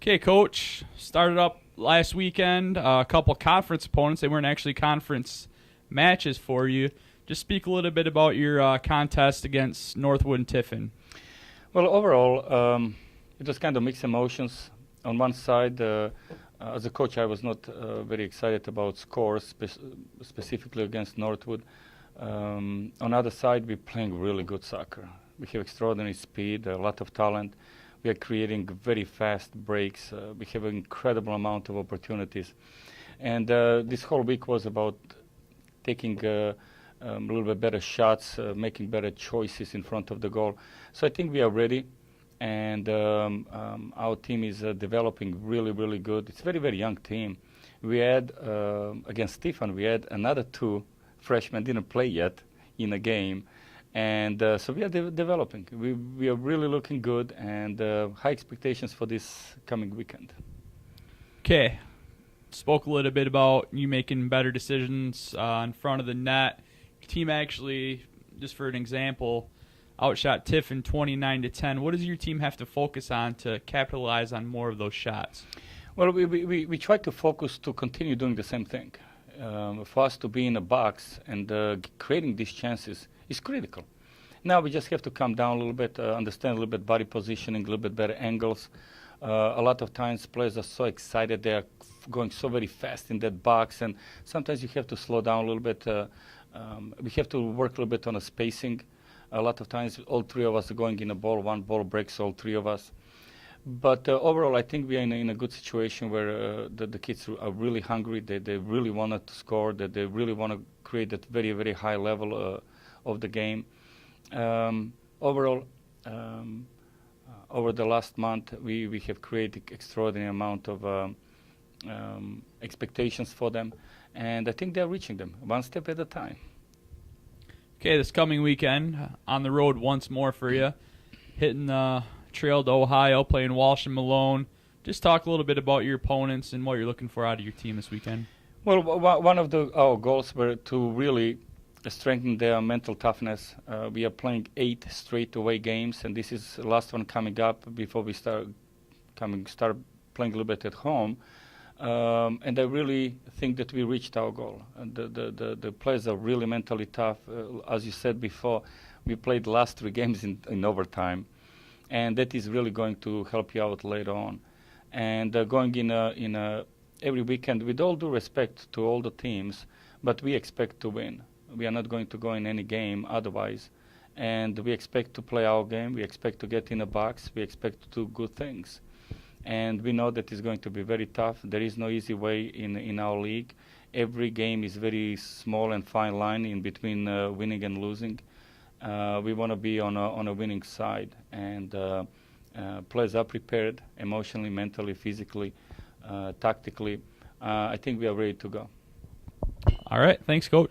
Okay, Coach. Started up last weekend. A couple conference opponents. They weren't actually conference matches for you. Just speak a little bit about your contest against Northwood and Tiffin. Well, overall, it was kind of mixed emotions. On one side, as a coach, I was not very excited about scores, specifically against Northwood. On the other side, we're playing really good soccer. We have extraordinary speed, a lot of talent. We are creating very fast breaks. We have an incredible amount of opportunities. And this whole week was about taking a little bit better shots, making better choices in front of the goal. So I think we are ready, and our team is developing really, really good. It's a very, very young team. We had, against Stephen, we had another two freshmen, didn't play yet in a game. And so we are developing. We are really looking good, and high expectations for this coming weekend. Okay. Spoke a little bit about you making better decisions in front of the net. Your team actually, just for an example, outshot Tiffin 29-10. What does your team have to focus on to capitalize on more of those shots? Well, we try to focus to continue doing the same thing. For us to be in a box and creating these chances is critical. Now we just have to calm down a little bit, understand a little bit body positioning, a little bit better angles. A lot of times players are so excited, they are going so very fast in that box, and sometimes you have to slow down a little bit. We have to work a little bit on a spacing. A lot of times all three of us are going in a ball, one ball breaks all three of us. But overall, I think we are in a good situation where the kids are really hungry. They really want to score. That they really want to create that very, very high level of the game. Overall, over the last month, we have created extraordinary amount of expectations for them, and I think they're reaching them one step at a time. Okay, this coming weekend, on the road once more for you, hitting the trail to Ohio, playing Walsh and Malone. Just talk a little bit about your opponents and what you're looking for out of your team this weekend. Well, one of our goals were to really strengthen their mental toughness. We are playing 8 straight away games, and this is the last one coming up before we start playing a little bit at home. And I really think that we reached our goal. The players are really mentally tough. As you said before, we played the last 3 games in overtime, and that is really going to help you out later on. And going in every weekend, with all due respect to all the teams, but we expect to win. We are not going to go in any game otherwise. And we expect to play our game. We expect to get in a box. We expect to do good things. And we know that it's going to be very tough. There is no easy way in our league. Every game is very small and fine line in between winning and losing. We want to be on a winning side. And players are prepared emotionally, mentally, physically, tactically. I think we are ready to go. All right. Thanks, Coach.